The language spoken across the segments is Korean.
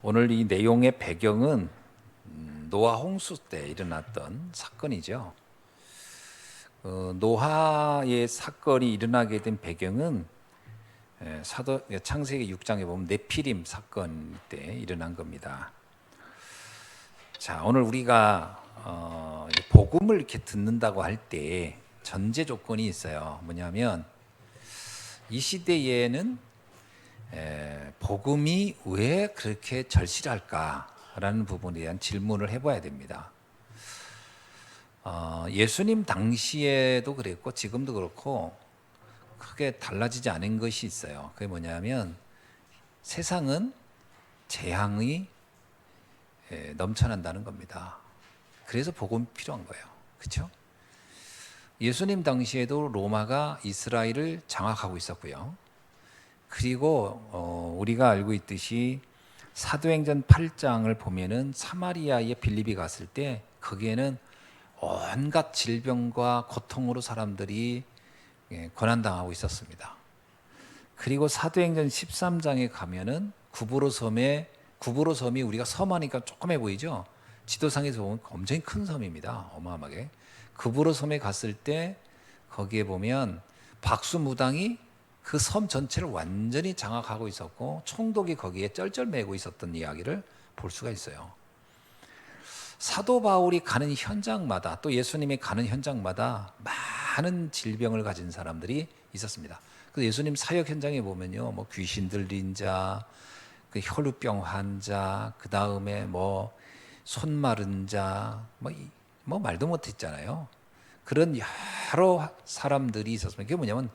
오늘 이 내용의 배경은 노아 홍수 때 일어났던 사건이죠. 노아의 사건이 일어나게 된 배경은 창세기 6장에 보면 네피림 사건 때 일어난 겁니다. 자, 오늘 우리가 복음을 이렇게 듣는다고 할 때 전제 조건이 있어요. 뭐냐면 이 시대에는 복음이 왜 그렇게 절실할까라는 부분에 대한 질문을 해봐야 됩니다. 예수님 당시에도 그랬고 지금도 그렇고 크게 달라지지 않은 것이 있어요. 그게 뭐냐면 세상은 재앙이 넘쳐난다는 겁니다. 그래서 복음이 필요한 거예요. 그렇죠? 예수님 당시에도 로마가 이스라엘을 장악하고 있었고요. 그리고 우리가 알고 있듯이 사도행전 8장을 보면은 사마리아에 빌립이 갔을 때 거기에는 온갖 질병과 고통으로 사람들이 고난당하고 있었습니다. 그리고 사도행전 13장에 가면은 구브로 섬이 우리가 섬하니까 조그매 보이죠? 지도상에서 보면 엄청 큰 섬입니다. 어마어마하게. 구브로 섬에 갔을 때 거기에 보면 박수무당이 그 섬 전체를 완전히 장악하고 있었고 총독이 거기에 쩔쩔매고 있었던 이야기를 볼 수가 있어요. 사도 바울이 가는 현장마다 또 예수님이 가는 현장마다 많은 질병을 가진 사람들이 있었습니다. 그래서 예수님 사역 현장에 보면요, 뭐 귀신 들린 자, 그 혈루병 환자, 그 다음에 뭐 손 마른 자, 뭐 말도 못했잖아요. 그런 여러 사람들이 있었습니다. 그게 뭐냐면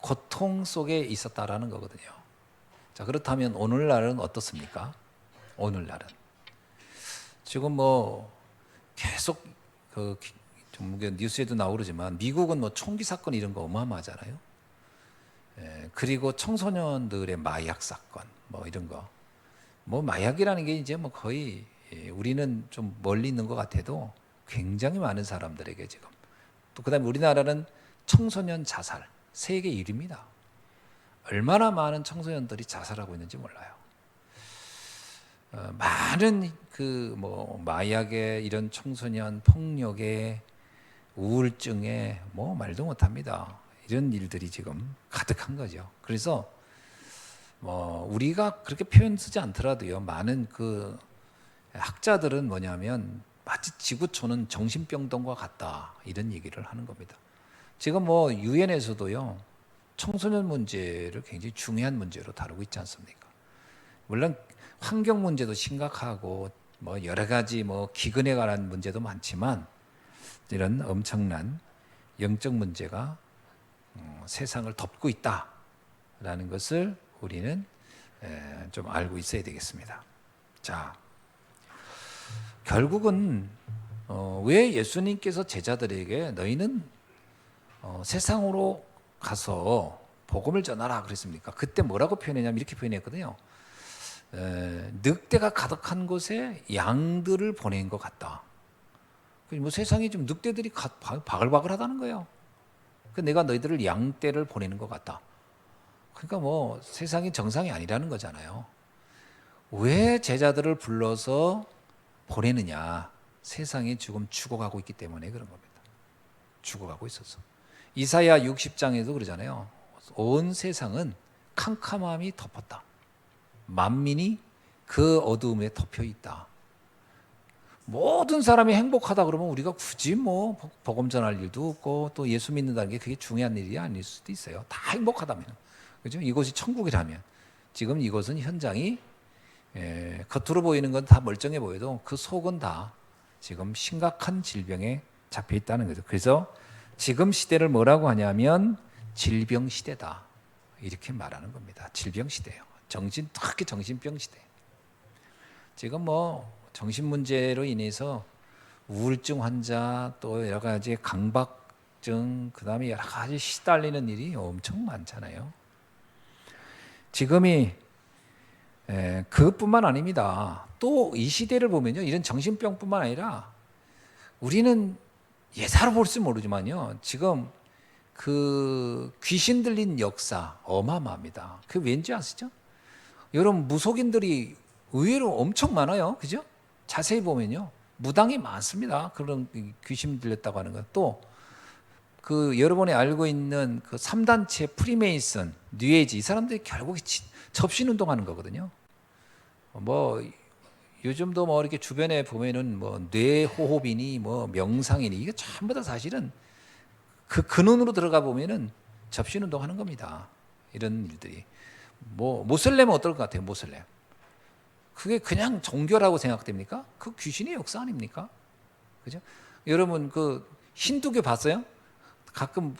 고통 속에 있었다라는 거거든요. 자, 그렇다면 오늘날은 어떻습니까? 오늘날은 지금 뭐 계속 좀 뉴스에도 나오고 그러지만 미국은 뭐 총기 사건 이런 거 어마어마하잖아요. 그리고 청소년들의 마약 사건 뭐 이런 거. 뭐 마약이라는 게 이제 뭐 거의 우리는 좀 멀리 있는 것 같아도 굉장히 많은 사람들에게 지금 또 그다음에 우리나라는 청소년 자살 세계 1위입니다. 얼마나 많은 청소년들이 자살하고 있는지 몰라요. 많은 그 뭐 마약에 이런 청소년 폭력에 우울증에 뭐 말도 못합니다. 이런 일들이 지금 가득한 거죠. 그래서 뭐 우리가 그렇게 표현 쓰지 않더라도요. 많은 그 학자들은 뭐냐면 마치 지구촌은 정신병동과 같다 이런 얘기를 하는 겁니다. 지금 뭐 유엔에서도요 청소년 문제를 굉장히 중요한 문제로 다루고 있지 않습니까? 물론 환경 문제도 심각하고 뭐 여러 가지 뭐 기근에 관한 문제도 많지만 이런 엄청난 영적 문제가 세상을 덮고 있다라는 것을 우리는 좀 알고 있어야 되겠습니다. 자, 결국은 왜 예수님께서 제자들에게 너희는 세상으로 가서 복음을 전하라 그랬습니까? 그때 뭐라고 표현했냐면 이렇게 표현했거든요. 늑대가 가득한 곳에 양들을 보낸 것 같다. 뭐 세상에 좀 늑대들이 바글바글하다는 거예요. 내가 너희들을 양떼를 보내는 것 같다. 그러니까 뭐 세상이 정상이 아니라는 거잖아요. 왜 제자들을 불러서 보내느냐? 세상이 지금 죽어가고 있기 때문에 그런 겁니다. 죽어가고 있어서. 이사야 60장에도 그러잖아요. 온 세상은 캄캄함이 덮었다. 만민이 그 어두움에 덮여 있다. 모든 사람이 행복하다 그러면 우리가 굳이 뭐 복음 전할 일도 없고 또 예수 믿는다는 게 그게 중요한 일이 아닐 수도 있어요. 다 행복하다면. 그죠? 이곳이 천국이라면. 지금 이곳은 현장이 겉으로 보이는 건 다 멀쩡해 보여도 그 속은 다 지금 심각한 질병에 잡혀 있다는 거죠. 그래서 지금 시대를 뭐라고 하냐면 질병 시대다. 이렇게 말하는 겁니다. 질병 시대예요. 특히 정신병 시대. 지금 뭐 정신 문제로 인해서 우울증 환자 또 여러 가지 강박증 그다음에 여러 가지 시달리는 일이 엄청 많잖아요. 지금이 그것뿐만 아닙니다. 또 이 시대를 보면요. 이런 정신병뿐만 아니라 우리는 예사로 볼지 모르지만요. 지금 그 귀신 들린 역사 어마어마합니다. 그 왠지 아시죠? 여러분 무속인들이 의외로 엄청 많아요. 그죠? 자세히 보면요. 무당이 많습니다. 그런 귀신 들렸다고 하는 것. 또 그 여러분이 알고 있는 그 3단체 프리메이슨, 뉴에이지 이 사람들이 결국에 접신운동하는 거거든요. 뭐 요즘도 뭐 이렇게 주변에 보면은 뭐 뇌호흡이니 뭐 명상이니 이게 전부 다 사실은 그 근원으로 들어가 보면은 접신운동하는 겁니다. 이런 일들이. 뭐 모슬렘은 어떨 것 같아요? 모슬렘. 그게 그냥 종교라고 생각됩니까? 그 귀신의 역사 아닙니까? 그죠? 여러분 그 힌두교 봤어요? 가끔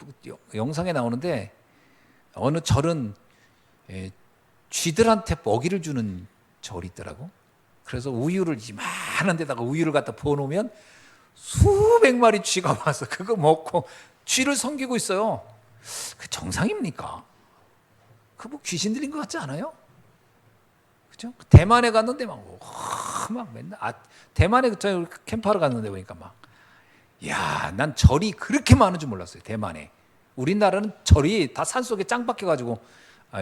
영상에 나오는데 어느 절은 쥐들한테 먹이를 주는 절이 있더라고. 그래서 우유를 이만한 데다가 우유를 갖다 부어놓으면 수백 마리 쥐가 와서 그거 먹고 쥐를 섬기고 있어요. 그 정상입니까? 그 뭐 귀신 들린 것 같지 않아요? 그죠? 대만에 갔는데 막 맨날 대만에 저 캠프하러 갔는데 보니까 막 야, 난 절이 그렇게 많은 줄 몰랐어요. 대만에. 우리나라는 절이 다 산속에 짱 박혀가지고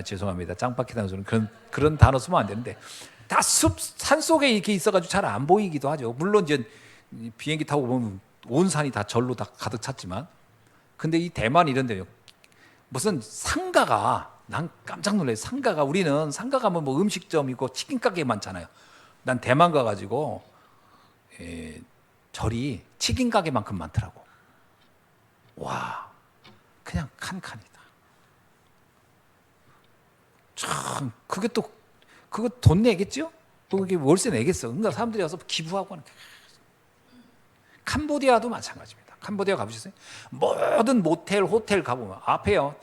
죄송합니다. 짱 박히다는 소리는 그런 단어 쓰면 안 되는데 다 산속에 이렇게 있어가지고 잘 안 보이기도 하죠. 물론 이제 비행기 타고 보면 온 산이 다 절로 다 가득 찼지만 근데 이 대만 이런 데요. 무슨 상가가 난 깜짝 놀라요. 상가가 우리는 상가 가면 뭐 음식점이고 치킨 가게 많잖아요. 난 대만 가가지고 절이 치킨 가게만큼 많더라고. 와, 그냥 칸칸이다. 참, 그게 또 그거 돈 내겠죠? 그게 월세 내겠어. 그러니까 사람들이 와서 기부하고 하는 거야. 캄보디아도 마찬가지입니다. 캄보디아 가보셨어요? 모든 모텔, 호텔 가보면 앞에요.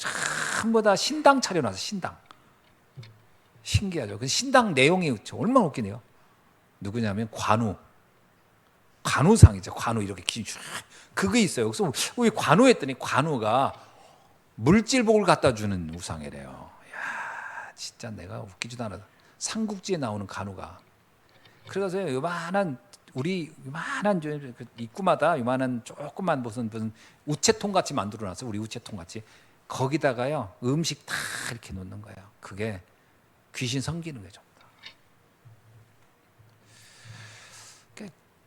전부 다 신당 차려놔서 신당. 신기하죠. 그 신당 내용이 얼마나 웃기네요. 누구냐면 관우상이죠. 관우 이렇게 그게 있어요. 그래서 왜 관우 했더니 관우가 물질복을 갖다 주는 우상이래요. 야, 진짜 내가 웃기지도 않아. 삼국지에 나오는 관우가. 그래서 요만한 입구마다 요만한 조그만 무슨 우체통 같이 만들어놨어. 우리 우체통 같이. 거기다가요 음식 다 이렇게 놓는 거예요. 그게 귀신 섬기는 거죠.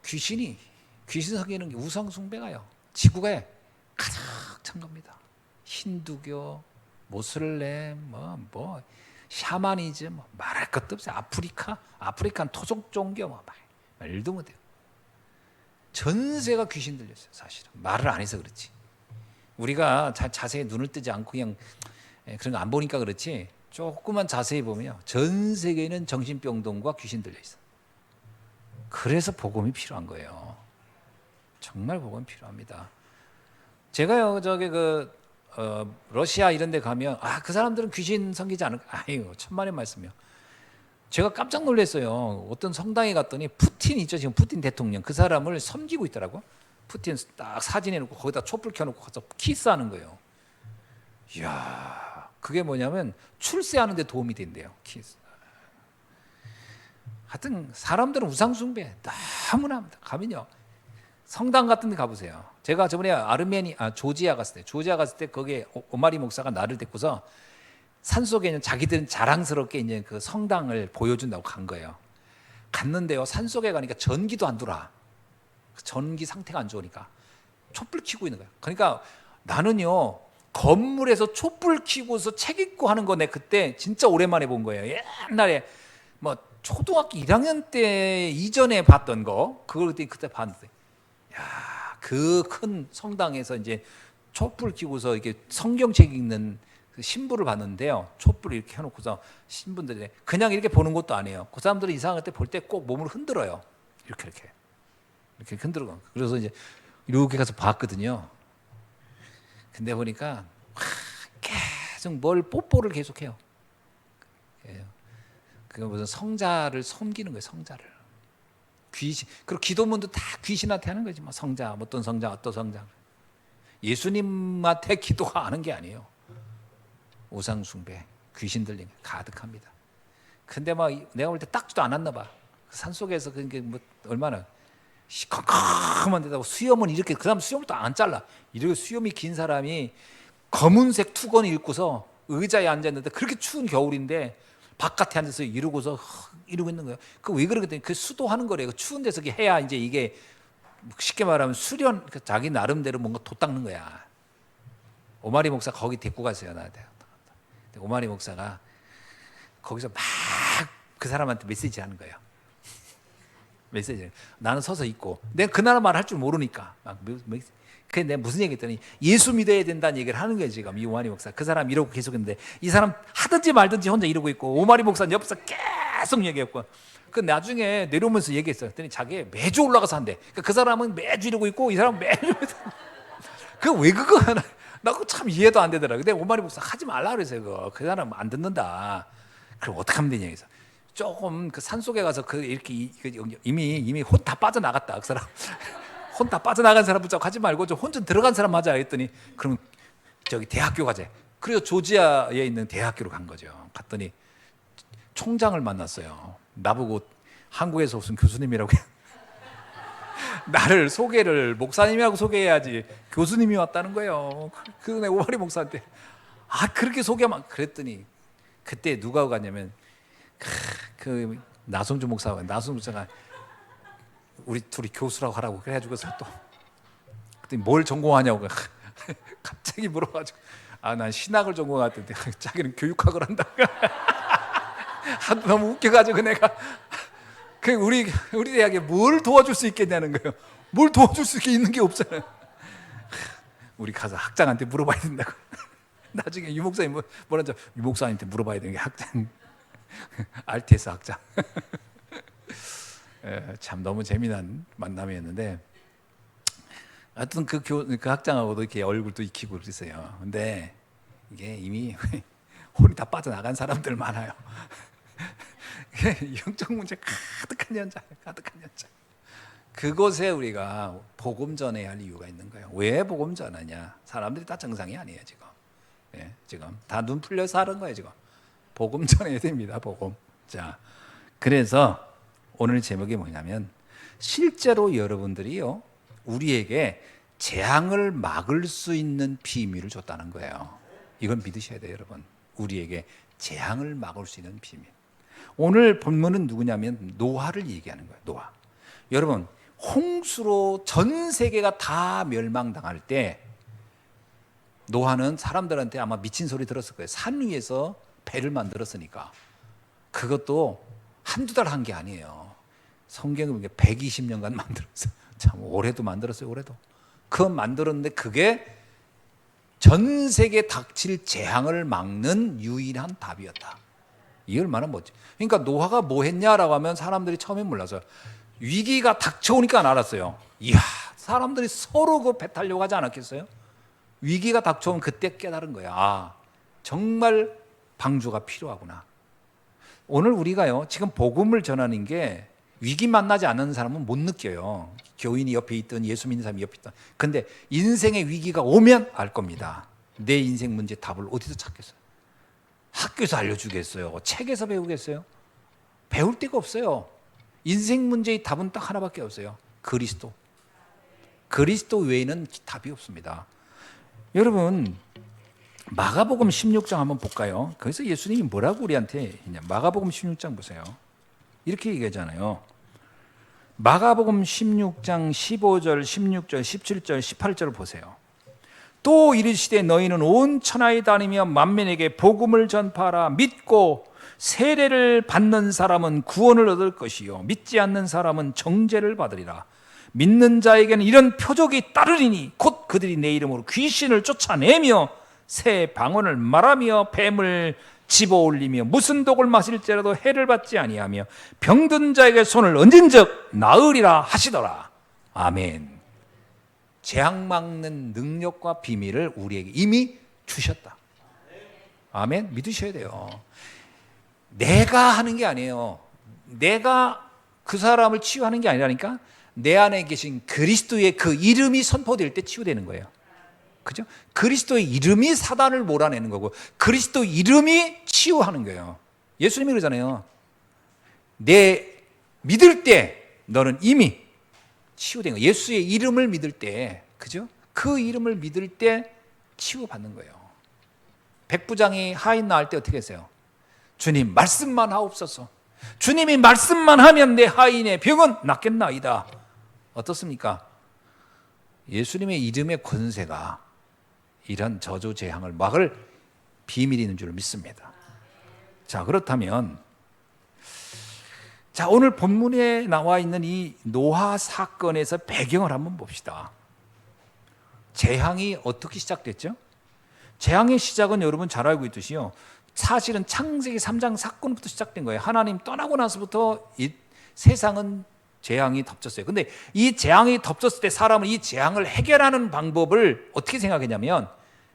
귀신 섬기는 게 우상 숭배가요. 지구에 가득 찬 겁니다. 힌두교, 모슬렘, 뭐 샤머니즘, 말할 것도 없어요. 아프리칸 토속 종교, 말도 못해요. 전세가 귀신 들렸어요. 사실은 말을 안 해서 그렇지. 우리가 자세히 눈을 뜨지 않고 그냥 그런 거 안 보니까 그렇지. 조금만 자세히 보면요, 전 세계에는 정신병동과 귀신 들려 있어. 그래서 복음이 필요한 거예요. 정말 복음이 필요합니다. 제가요 러시아 이런 데 가면 그 사람들은 귀신 섬기지 않을까? 아유, 천만의 말씀이요. 제가 깜짝 놀랐어요. 어떤 성당에 갔더니 푸틴 있죠. 지금 푸틴 대통령. 그 사람을 섬기고 있더라고. 푸틴 딱 사진해 놓고 거기다 촛불 켜놓고 가서 키스하는 거예요. 이야, 그게 뭐냐면 출세하는 데 도움이 된대요. 키스. 하여튼 사람들은 우상숭배 너무나 합니다. 가면요, 성당 같은 데 가보세요. 제가 저번에 조지아 갔을 때 거기에 오마리 목사가 나를 데리고서 산속에 있는 자기들은 자랑스럽게 이제 그 성당을 보여준다고 간 거예요. 갔는데요, 산속에 가니까 전기도 안 돌아. 전기 상태가 안 좋으니까 촛불 켜고 있는 거예요. 그러니까 나는요, 건물에서 촛불 켜고서 책 읽고 하는 거 내 그때 진짜 오랜만에 본 거예요. 옛날에 뭐 초등학교 1학년 때 이전에 봤던 거, 그걸 그때 봤는데, 야, 그 큰 성당에서 이제 촛불 켜고서 이렇게 성경책 읽는 그 신부를 봤는데요. 촛불 이렇게 해놓고서 신분들이 그냥 이렇게 보는 것도 아니에요. 그 사람들은 이상할 때 볼 때 꼭 몸을 흔들어요. 이렇게 흔들어. 그래서 이제 이렇게 가서 봤거든요. 근데 보니까 계속 뭘 뽀뽀를 계속해요. 그거 무슨 성자를 섬기는 거예요. 성자를. 귀신. 그리고 기도문도 다 귀신한테 하는 거지. 뭐 성자, 어떤 성자. 예수님한테 기도하는 게 아니에요. 우상 숭배, 귀신 들린 게 가득합니다. 근데 막 내가 볼 때 닦지도 않았나 봐. 산속에서 그게 뭐 얼마나 시커먼 데다가 수염은 이렇게, 그 다음 수염을 또 안 잘라. 이렇게 수염이 긴 사람이 검은색 투건 입고서 의자에 앉았는데, 그렇게 추운 겨울인데 바깥에 앉아서 이러고서 이러고 있는 거예요. 그 왜 그러겠더니 그 수도하는 거래요. 추운 데서 해야 이제 이게 쉽게 말하면 수련, 자기 나름대로 뭔가 돛 닦는 거야. 오마리 목사 거기 데리고 갔어요. 나한테. 오마리 목사가 거기서 막 그 사람한테 메시지 하는 거예요. 메시지. 나는 서서 있고, 내가 그 나라 말 할 줄 모르니까 그게 내가 무슨 얘기 했더니 예수 믿어야 된다는 얘기를 하는 거예요. 지금 이 오마리 목사, 그 사람 이러고 계속 있는데 이 사람 하든지 말든지 혼자 이러고 있고, 오마리 목사는 옆에서 계속 얘기했고, 그 나중에 내려오면서 얘기했어요. 그랬더니 자기 매주 올라가서 한대. 그러니까 그 사람은 매주 이러고 있고 이 사람은 매주 그 왜 그거 하나, 나 그거 참 이해도 안 되더라. 근데 오마리 목사 하지 말라 그랬어요. 그거 그 사람 안 듣는다. 그럼 어떻게 하면 되냐 해서 조금 그 산속에 가서 그 이렇게 이미 혼 다 빠져나갔다. 그 사람 혼 다 빠져나간 사람 붙잡고 하지 말고 좀 혼 좀 들어간 사람 하자 했더니, 그럼 저기 대학교 가자. 그래서 조지아에 있는 대학교로 간 거죠. 갔더니 총장을 만났어요. 나보고 한국에서 무슨 교수님이라고 나를 소개를 목사님이라고 소개해야지 교수님이 왔다는 거예요. 그 오마리 목사한테 그렇게 소개하면, 그랬더니 그때 누가 갔냐면 그 나성주 목사가 우리 둘이 교수라고 하라고 그래가지고서 또 그랬더니 뭘 전공하냐고 갑자기 물어가지고 난 신학을 전공했던데 자기는 교육학을 한다. 너무 웃겨가지고 내가 우리 대학에 뭘 도와줄 수 있겠냐는 거예요. 뭘 도와줄 수 있는 게 없잖아요. 우리 가서 학장한테 물어봐야 된다고. 나중에 유 목사님 뭐라죠? 유 목사님한테 물어봐야 되는 게 학장, 알테스 학장. 참 너무 재미난 만남이었는데, 하여튼 그 학장하고도 이렇게 얼굴도 익히고 그랬어요. 근데 이게 이미 혼이 다 빠져나간 사람들 많아요. 영적 문제 가득한 현장. 그곳에 우리가 복음 전해야 할 이유가 있는 거예요. 왜 복음 전하냐? 사람들이 다 정상이 아니에요 지금. 지금 다 눈 풀려서 하는 거예요 지금. 복음 전해야 됩니다. 복음. 자, 그래서 오늘 제목이 뭐냐면, 실제로 여러분들이요 우리에게 재앙을 막을 수 있는 비밀을 줬다는 거예요. 이건 믿으셔야 돼요 여러분. 우리에게 재앙을 막을 수 있는 비밀. 오늘 본문은 누구냐면 노아를 얘기하는 거예요. 노아. 여러분, 홍수로 전 세계가 다 멸망당할 때 노아는 사람들한테 아마 미친 소리 들었을 거예요. 산 위에서 배를 만들었으니까. 그것도 한두 달 한 게 아니에요. 성경에 보면 120년간 만들었어요. 참 올해도 만들었어요. 올해도. 그거 만들었는데 그게 전 세계 닥칠 재앙을 막는 유일한 답이었다. 이 얼마나 멋지. 그러니까 노아가 뭐 했냐라고 하면 사람들이 처음에 몰라서 위기가 닥쳐오니까 알았어요. 이야, 사람들이 서로 그 배 타려고 하지 않았겠어요? 위기가 닥쳐오면 그때 깨달은 거야. 정말 방주가 필요하구나. 오늘 우리가요 지금 복음을 전하는 게 위기 만나지 않는 사람은 못 느껴요. 교인이 옆에 있든 예수 믿는 사람이 옆에 있든. 근데 인생의 위기가 오면 알 겁니다. 내 인생 문제 답을 어디서 찾겠어요? 학교에서 알려주겠어요? 책에서 배우겠어요? 배울 데가 없어요. 인생 문제의 답은 딱 하나밖에 없어요. 그리스도. 그리스도 외에는 답이 없습니다. 여러분, 마가복음 16장 한번 볼까요? 거기서 예수님이 뭐라고 우리한테 했냐? 마가복음 16장 보세요. 이렇게 얘기하잖아요. 마가복음 16장 15절, 16절, 17절, 18절을 보세요. 또 이르시되 너희는 온 천하에 다니며 만민에게 복음을 전파하라. 믿고 세례를 받는 사람은 구원을 얻을 것이요 믿지 않는 사람은 정죄를 받으리라. 믿는 자에게는 이런 표적이 따르리니 곧 그들이 내 이름으로 귀신을 쫓아내며 새 방언을 말하며 뱀을 집어올리며 무슨 독을 마실지라도 해를 받지 아니하며 병든 자에게 손을 얹은즉 나으리라 하시더라. 아멘. 재앙 막는 능력과 비밀을 우리에게 이미 주셨다. 아멘. 믿으셔야 돼요. 내가 하는 게 아니에요. 내가 그 사람을 치유하는 게 아니라니까. 내 안에 계신 그리스도의 그 이름이 선포될 때 치유되는 거예요. 그죠? 그리스도의 이름이 사단을 몰아내는 거고 그리스도 이름이 치유하는 거예요. 예수님이 그러잖아요. 내 믿을 때 너는 이미 치유된 거예요. 예수의 이름을 믿을 때, 그죠? 그 이름을 믿을 때 치유받는 거예요. 백부장이 하인 낳을 때 어떻게 했어요? 주님 말씀만 하옵소서. 주님이 말씀만 하면 내 하인의 병은 낫겠나이다. 어떻습니까? 예수님의 이름의 권세가 이런 저주 재앙을 막을 비밀이 있는 줄 믿습니다. 자, 그렇다면 자, 오늘 본문에 나와 있는 이 노아 사건에서 배경을 한번 봅시다. 재앙이 어떻게 시작됐죠? 재앙의 시작은 여러분 잘 알고 있듯이요, 사실은 창세기 3장 사건부터 시작된 거예요. 하나님 떠나고 나서부터 이 세상은 재앙이 덮쳤어요. 근데 이 재앙이 덮쳤을 때 사람은 이 재앙을 해결하는 방법을 어떻게 생각했냐면,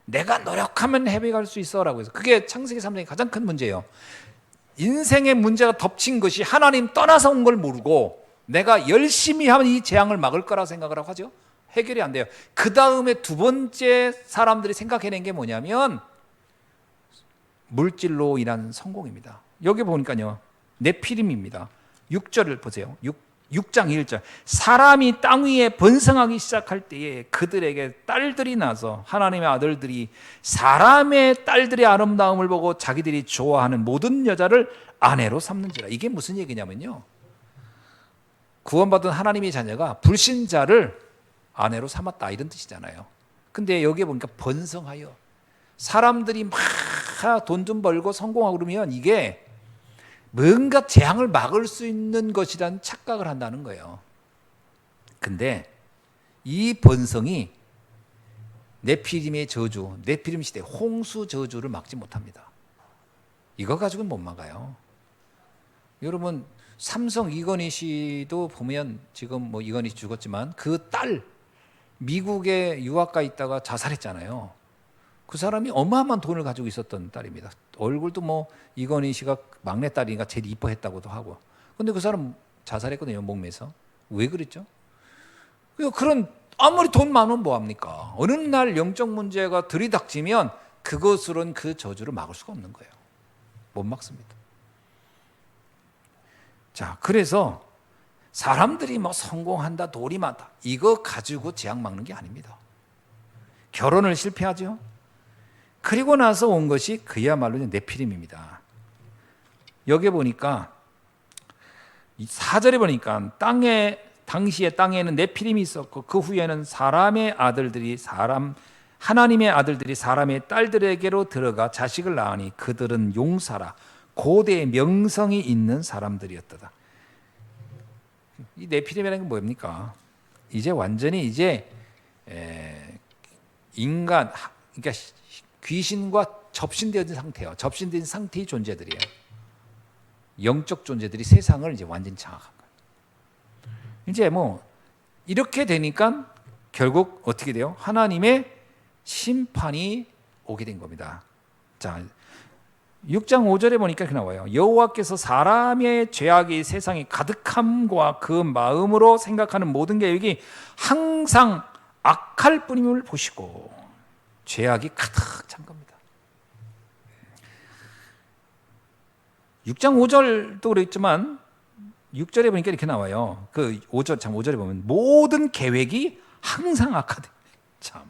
내가 노력하면 해결할 수 있어 라고 해서, 그게 창세기 3장의 가장 큰 문제예요. 인생의 문제가 덮친 것이 하나님 떠나서 온 걸 모르고 내가 열심히 하면 이 재앙을 막을 거라 생각을 하고 하죠. 해결이 안 돼요. 그 다음에 두 번째 사람들이 생각해낸 게 뭐냐면 물질로 인한 성공입니다. 여기 보니까요, 네피림입니다. 6절을 보세요. 6장 1절. 사람이 땅 위에 번성하기 시작할 때에 그들에게 딸들이 나서 하나님의 아들들이 사람의 딸들의 아름다움을 보고 자기들이 좋아하는 모든 여자를 아내로 삼는지라. 이게 무슨 얘기냐면요, 구원받은 하나님의 자녀가 불신자를 아내로 삼았다 이런 뜻이잖아요. 근데 여기에 보니까 번성하여 사람들이 막 돈 좀 벌고 성공하고 그러면 이게 뭔가 재앙을 막을 수 있는 것이라는 착각을 한다는 거예요. 근데 이 번성이 네피림의 저주, 네피림 시대 홍수 저주를 막지 못합니다. 이거 가지고는 못 막아요. 여러분, 삼성 이건희 씨도 보면 지금 뭐 이건희 씨 죽었지만 그 딸 미국에 유학가 있다가 자살했잖아요. 그 사람이 어마어마한 돈을 가지고 있었던 딸입니다. 얼굴도 뭐 이건희 씨가 막내딸이니까 제일 이뻐했다고도 하고. 근데 그 사람 자살했거든요, 목매서. 왜 그랬죠? 그런 아무리 돈 많으면 뭐합니까? 어느 날 영적 문제가 들이닥치면 그것으로는 그 저주를 막을 수가 없는 거예요. 못 막습니다. 자, 그래서 사람들이 뭐 성공한다, 돈이 많다, 이거 가지고 재앙 막는 게 아닙니다. 결혼을 실패하죠. 그리고 나서 온 것이 그야말로 네피림입니다. 여기 보니까 4절에 보니까 당시에 땅에는 네피림이 있었고 그 후에는 하나님의 아들들이 사람의 딸들에게로 들어가 자식을 낳으니 그들은 용사라 고대의 명성이 있는 사람들이었다. 이 네피림이라는 게 뭡니까? 이제 완전히 인간, 그러니까 귀신과 접신되어진 상태예요. 접신된 상태의 존재들이에요. 영적 존재들이 세상을 이제 완전히 장악한 거예요. 이제 뭐 이렇게 되니까 결국 어떻게 돼요? 하나님의 심판이 오게 된 겁니다. 자, 6장 5절에 보니까 이렇게 나와요. 여호와께서 사람의 죄악이 세상에 가득함과 그 마음으로 생각하는 모든 계획이 항상 악할 뿐임을 보시고, 죄악이 가득 찬 겁니다. 6장 5절도 그랬지만 6절에 보니까 이렇게 나와요. 그 5절에 보면 모든 계획이 항상 악하다. 참,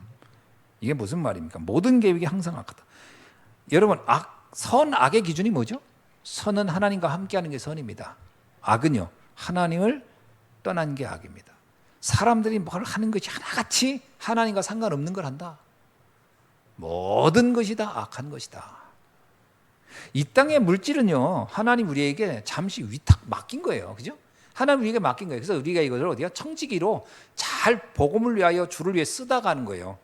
이게 무슨 말입니까? 모든 계획이 항상 악하다. 여러분, 선악의 기준이 뭐죠? 선은 하나님과 함께하는 게 선입니다. 악은요, 하나님을 떠난 게 악입니다. 사람들이 뭘 하는 것이 하나같이 하나님과 상관없는 걸 한다. 모든 것이 다 악한 것이다. 이 땅의 물질은요, 하나님 우리에게 잠시 위탁 맡긴 거예요. 그죠? 하나님 우리에게 맡긴 거예요. 그래서 우리가 이것을 어디가 청지기로 잘 복음을 위하여 주를 위해 쓰다 가는 거예요.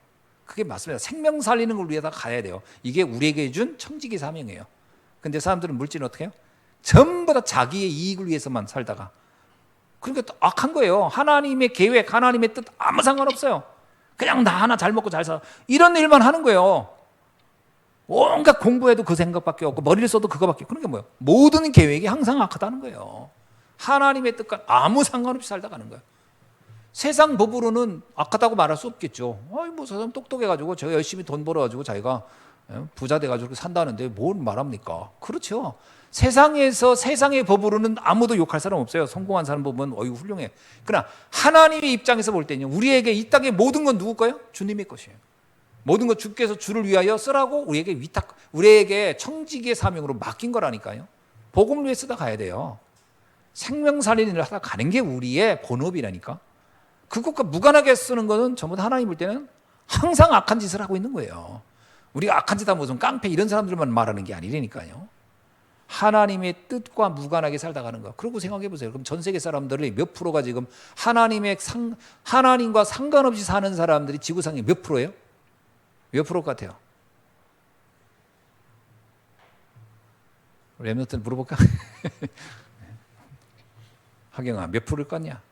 그게 맞습니다. 생명 살리는 걸 위해서 가야 돼요. 이게 우리에게 준 청지기 사명이에요. 근데 사람들은 물질은 어떻게 해요? 전부 다 자기의 이익을 위해서만 살다가, 그러니까 또 악한 거예요. 하나님의 계획, 하나님의 뜻 아무 상관없어요. 그냥 나 하나 잘 먹고 잘 살아, 이런 일만 하는 거예요. 온갖 공부해도 그 생각밖에 없고 머리를 써도 그거밖에 없고. 그러니까 뭐예요? 모든 계획이 항상 악하다는 거예요. 하나님의 뜻과 아무 상관없이 살다 가는 거예요. 세상 법으로는 악하다고 말할 수 없겠죠. 뭐 사람 똑똑해가지고 저 열심히 돈 벌어가지고 자기가 부자 돼가지고 산다는데 뭘 말합니까? 그렇죠. 세상에서 세상의 법으로는 아무도 욕할 사람 없어요. 성공한 사람 보면 어이 훌륭해. 그러나 하나님의 입장에서 볼 때는요, 우리에게 이 땅의 모든 건 누구 거예요? 주님의 것이에요. 모든 것 주께서 주를 위하여 쓰라고 우리에게 청지기의 사명으로 맡긴 거라니까요. 복음을 위해 쓰다 가야 돼요. 생명살리는 하다 가는 게 우리의 본업이라니까. 그것과 무관하게 쓰는 것은 전부 다 하나님 볼 때는 항상 악한 짓을 하고 있는 거예요. 우리가 악한 짓 하면 무슨 깡패 이런 사람들만 말하는 게 아니라니까요. 하나님의 뜻과 무관하게 살다 가는 거. 그러고 생각해 보세요. 그럼 전 세계 사람들의 몇 프로가 지금 하나님과 상관없이 사는 사람들이 지구상에 몇 프로예요? 몇 프로 같아요? 랩노트는 물어볼까? 하경아, 몇 프로일 거냐?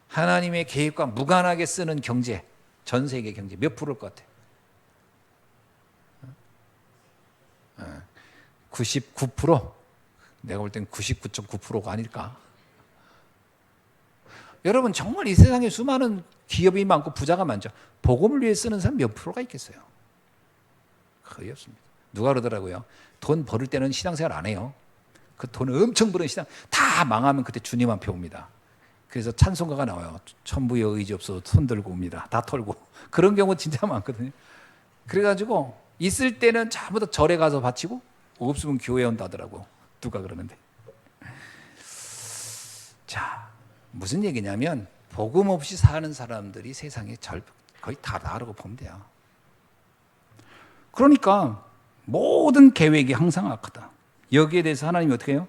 하나님의 계획과 무관하게 쓰는 경제, 전 세계 경제 몇 프로일 것 같아? 99%? 내가 볼 땐 99.9%가 아닐까? 여러분, 정말 이 세상에 수많은 기업이 많고 부자가 많죠. 복음을 위해 쓰는 사람 몇 프로가 있겠어요? 거의 없습니다. 누가 그러더라고요. 돈 벌을 때는 신앙생활 안 해요. 그 돈 엄청 버는 신앙 다 망하면 그때 주님 앞에 옵니다. 그래서 찬송가가 나와요. 천부여 의지 없어 손 들고 옵니다. 다 털고. 그런 경우 진짜 많거든요. 그래가지고 있을 때는 전부 다 절에 가서 바치고 없으면 교회 온다더라고. 누가 그러는데. 자, 무슨 얘기냐면 복음 없이 사는 사람들이 세상에 거의 다라고 보면 돼요. 그러니까 모든 계획이 항상 악하다. 여기에 대해서 하나님이 어떻게 해요?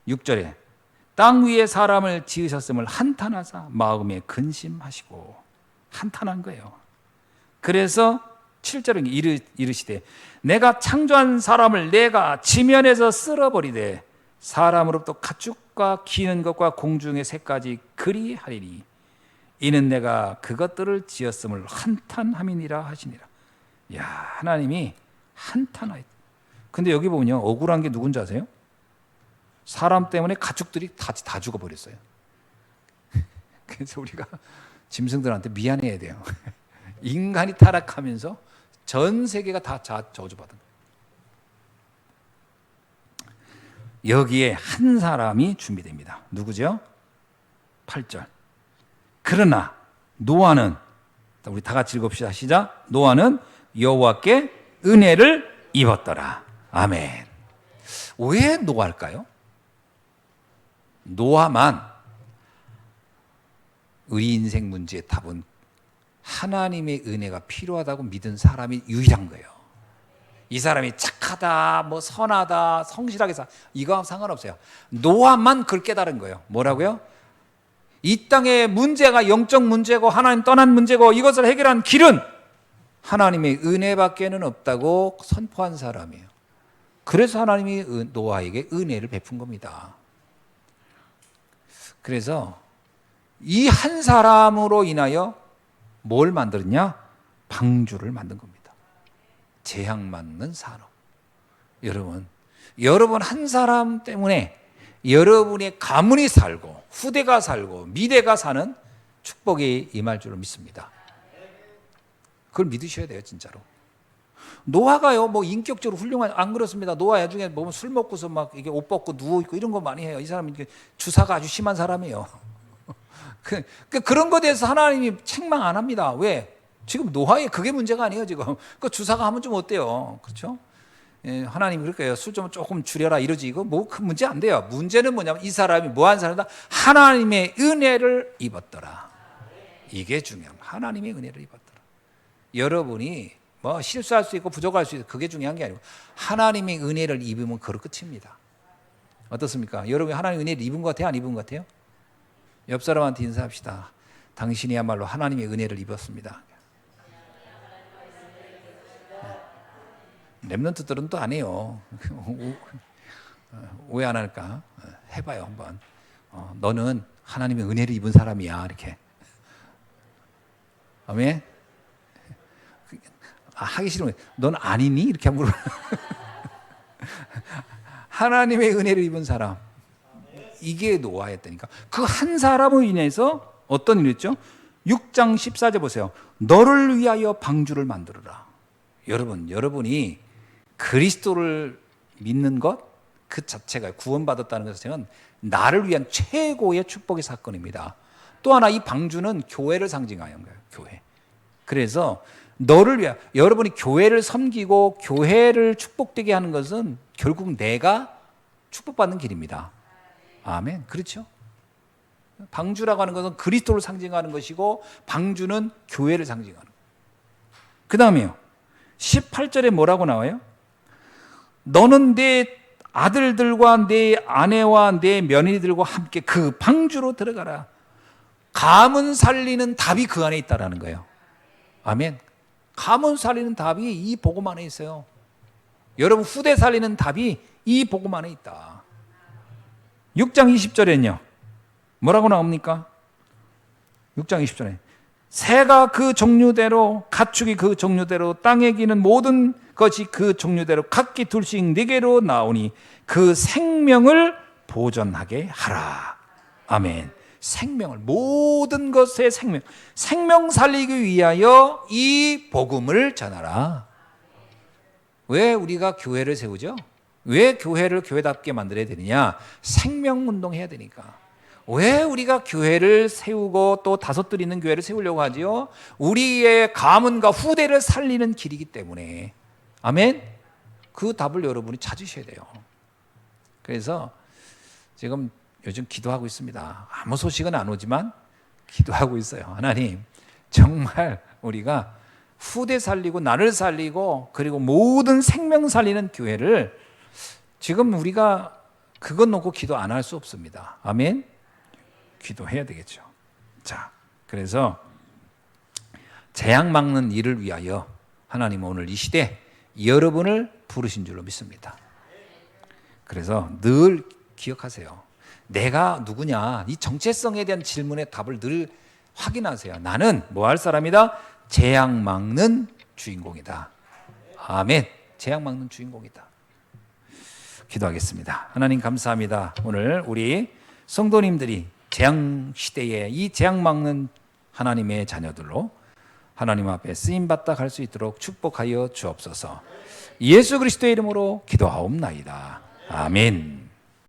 6절에 땅 위에 사람을 지으셨음을 한탄하사 마음에 근심하시고 한탄한 거예요. 그래서 7절에 이르시되 내가 창조한 사람을 내가 지면에서 쓸어버리되 사람으로부터 가축과 기는 것과 공중의 새까지 그리하리니 이는 내가 그것들을 지었음을 한탄함이니라 하시니라. 야, 하나님이 한탄하였다. 근데 여기 보면요, 억울한 게 누군지 아세요? 사람 때문에 가축들이 다 죽어버렸어요. 그래서 우리가 짐승들한테 미안해야 돼요. 인간이 타락하면서 전 세계가 다 저주받은 거예요. 여기에 한 사람이 준비됩니다. 누구죠? 8절. 그러나 노아는, 우리 다 같이 읽읍시다. 시작. 노아는 여호와께 은혜를 입었더라. 아멘. 왜 노아일까요? 노아만 우리 인생 문제의 답은 하나님의 은혜가 필요하다고 믿은 사람이 유일한 거예요. 이 사람이 착하다, 뭐 선하다, 성실하게 이거와 상관없어요. 노아만 그걸 깨달은 거예요. 뭐라고요? 이 땅의 문제가 영적 문제고 하나님 떠난 문제고 이것을 해결한 길은 하나님의 은혜밖에는 없다고 선포한 사람이에요. 그래서 하나님이 노아에게 은혜를 베푼 겁니다. 그래서 이 한 사람으로 인하여 뭘 만들었냐? 방주를 만든 겁니다. 재앙 맞는 산업. 여러분 한 사람 때문에 여러분의 가문이 살고 후대가 살고 미래가 사는 축복이 임할 줄을 믿습니다. 그걸 믿으셔야 돼요, 진짜로. 노아가요, 뭐 인격적으로 훌륭한, 안 그렇습니다. 노아 나중에 보면 술 먹고서 막 이게 옷 벗고 누워 있고 이런 거 많이 해요. 이 사람은 주사가 아주 심한 사람이에요. 그런 거에 대해서 하나님이 책망 안 합니다. 왜? 지금 노아의 그게 문제가 아니에요, 지금. 그 주사가 하면 좀 어때요? 그렇죠? 예, 하나님이 그럴 거예요. 술 좀 조금 줄여라 이러지. 이거 뭐 큰 문제 안 돼요. 문제는 뭐냐면 이 사람이 뭐 한 사람이다? 하나님의 은혜를 입었더라. 이게 중요합니다. 하나님의 은혜를 입었더라. 여러분이 뭐 실수할 수 있고 부족할 수 있고 그게 중요한 게 아니고 하나님의 은혜를 입으면 그로 끝입니다. 어떻습니까? 여러분이 하나님의 은혜를 입은 것 같아요? 안 입은 것 같아요? 옆 사람한테 인사합시다. 당신이야말로 하나님의 은혜를 입었습니다. 랩런트들은 또 안 해요. 왜 안 할까? 해봐요 한번. 너는 하나님의 은혜를 입은 사람이야 이렇게. 아멘. 하기 싫으면 넌 아니니? 이렇게 물어. 하나님의 은혜를 입은 사람. 이게 노아였다니까. 그 한 사람으로 인해서 어떤 일이 있죠? 6장 14절 보세요. 너를 위하여 방주를 만들어라. 여러분이 그리스도를 믿는 것 그 자체가 구원받았다는 것은 나를 위한 최고의 축복의 사건입니다. 또 하나 이 방주는 교회를 상징하는 거예요. 교회. 그래서 너를 위하여, 여러분이 교회를 섬기고 교회를 축복되게 하는 것은 결국 내가 축복받는 길입니다. 아멘. 그렇죠? 방주라고 하는 것은 그리스도를 상징하는 것이고 방주는 교회를 상징하는 거예요. 그 다음에요. 18절에 뭐라고 나와요? 너는 내 아들들과 내 아내와 내 며느리들과 함께 그 방주로 들어가라. 가문 살리는 답이 그 안에 있다라는 거예요. 아멘. 가문 살리는 답이 이 복음 안에 있어요. 여러분 후대 살리는 답이 이 복음 안에 있다. 6장 20절에는요. 뭐라고 나옵니까? 6장 20절에 새가 그 종류대로 가축이 그 종류대로 땅에 기는 모든 것이 그 종류대로 각기 둘씩 네개로 나오니 그 생명을 보존하게 하라. 아멘. 생명을, 모든 것의 생명 살리기 위하여 이 복음을 전하라. 왜 우리가 교회를 세우죠? 왜 교회를 교회답게 만들어야 되느냐? 생명운동 해야 되니까. 왜 우리가 교회를 세우고 또 다섯들 있는 교회를 세우려고 하지요? 우리의 가문과 후대를 살리는 길이기 때문에. 아멘? 그 답을 여러분이 찾으셔야 돼요. 그래서 지금 요즘 기도하고 있습니다. 아무 소식은 안 오지만 기도하고 있어요. 하나님, 정말 우리가 후대 살리고 나를 살리고 그리고 모든 생명 살리는 교회를 지금 우리가 그것 놓고 기도 안 할 수 없습니다. 아멘? 기도해야 되겠죠. 자, 그래서 재앙 막는 일을 위하여 하나님은 오늘 이 시대 여러분을 부르신 줄로 믿습니다. 그래서 늘 기억하세요. 내가 누구냐? 이 정체성에 대한 질문의 답을 늘 확인하세요. 나는 뭐 할 사람이다? 재앙 막는 주인공이다. 아멘. 재앙 막는 주인공이다. 기도하겠습니다. 하나님 감사합니다. 오늘 우리 성도님들이 재앙 시대에 이 재앙 막는 하나님의 자녀들로 하나님 앞에 쓰임받다 갈 수 있도록 축복하여 주옵소서. 예수 그리스도의 이름으로 기도하옵나이다. 아멘.